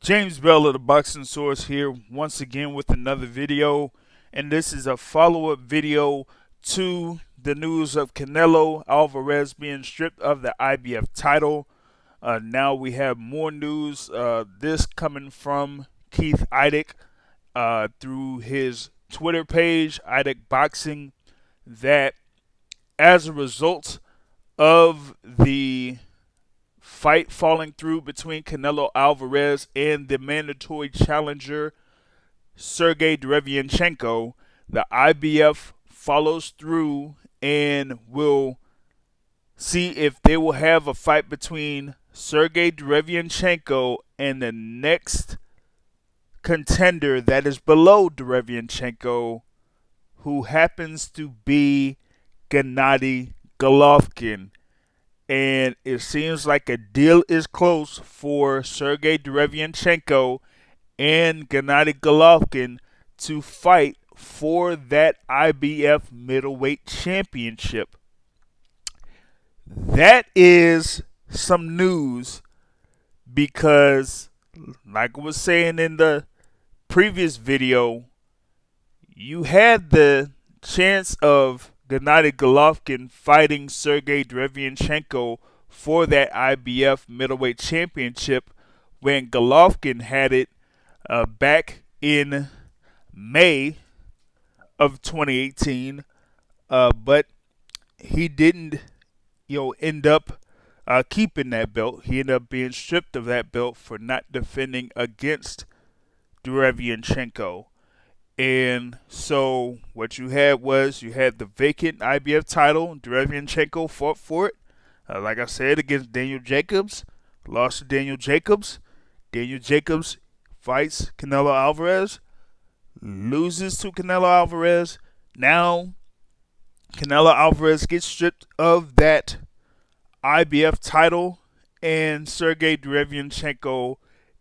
James Bell of the Boxing Source here once again with another video, and this is a follow-up video to the news of Canelo Alvarez being stripped of the IBF title. Now we have more news, this coming from Keith Idec through his Twitter page, Idec Boxing, that as a result of the fight falling through between Canelo Alvarez and the mandatory challenger Sergiy Derevyanchenko, the IBF follows through and will see if they will have a fight between Sergiy Derevyanchenko and the next contender that is below Derevyanchenko, who happens to be Gennady Golovkin. And it seems like a deal is close for Sergiy Derevyanchenko and Gennady Golovkin to fight for that IBF middleweight championship. That is some news because, like I was saying in the previous video, you had the chance of Gennady Golovkin fighting Sergiy Derevyanchenko for that IBF middleweight championship when Golovkin had it back in May of 2018, but he didn't, end up keeping that belt. He ended up being stripped of that belt for not defending against Derevyanchenko. And so what you had was you had the vacant IBF title. Derevyanchenko fought for it, like I said, against Daniel Jacobs. Lost to Daniel Jacobs. Daniel Jacobs fights Canelo Alvarez. Loses to Canelo Alvarez. Now Canelo Alvarez gets stripped of that IBF title. And Sergiy Derevyanchenko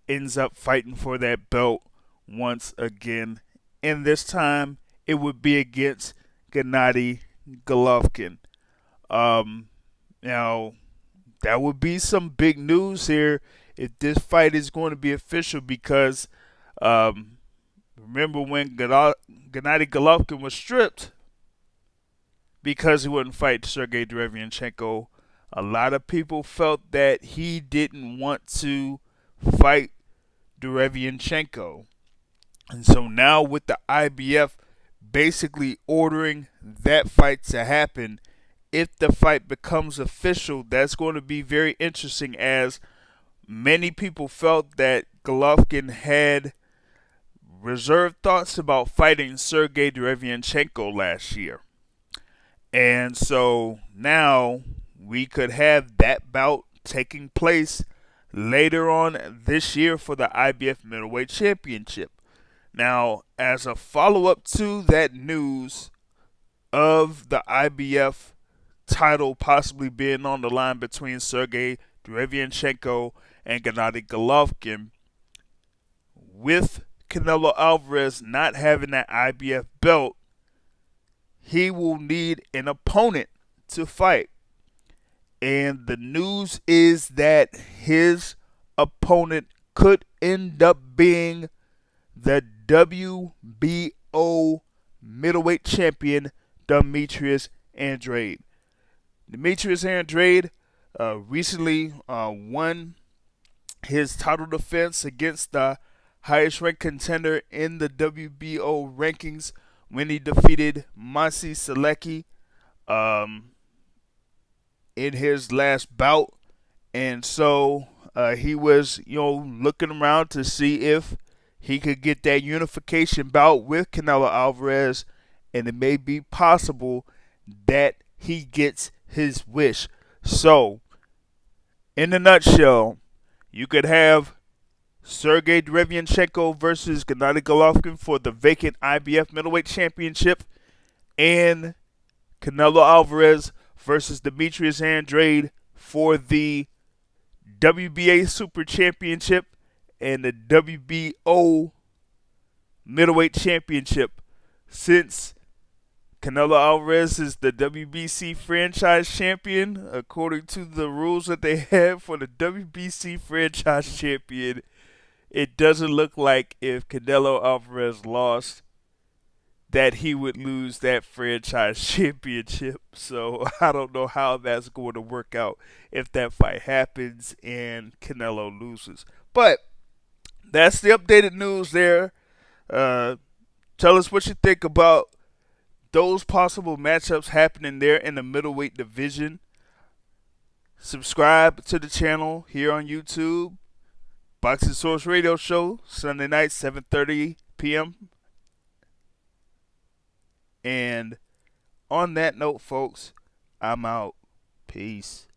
ends up fighting for that belt once again. And this time, it would be against Gennady Golovkin. Now, that would be some big news here if this fight is going to be official because remember when Gennady Golovkin was stripped because he wouldn't fight Sergiy Derevyanchenko, a lot of people felt that he didn't want to fight Derevyanchenko. And so now with the IBF basically ordering that fight to happen, if the fight becomes official, that's going to be very interesting as many people felt that Golovkin had reserved thoughts about fighting Sergiy Derevyanchenko last year. And so now we could have that bout taking place later on this year for the IBF Middleweight Championship. Now, as a follow-up to that news of the IBF title possibly being on the line between Sergiy Derevyanchenko and Gennady Golovkin, with Canelo Alvarez not having that IBF belt, he will need an opponent to fight. And the news is that his opponent could end up being the WBO middleweight champion Demetrius Andrade. Demetrius Andrade recently won his title defense against the highest ranked contender in the WBO rankings when he defeated Masi Selecki in his last bout. And so he was looking around to see if he could get that unification bout with Canelo Alvarez, and it may be possible that he gets his wish. So, in a nutshell, you could have Sergiy Derevyanchenko versus Gennady Golovkin for the vacant IBF middleweight championship, and Canelo Alvarez versus Demetrius Andrade for the WBA Super Championship and the WBO Middleweight Championship. Since Canelo Alvarez is the WBC franchise champion, according to the rules that they have for the WBC franchise champion, it doesn't look like if Canelo Alvarez lost that he would lose that franchise championship. So I don't know how that's going to work out if that fight happens and Canelo loses. But that's the updated news there. Uh, Tell us what you think about those possible matchups happening there in the middleweight division. Subscribe to the channel here on YouTube. Boxing Source Radio Show, Sunday night, 7:30 p.m. And on that note, folks, I'm out. Peace.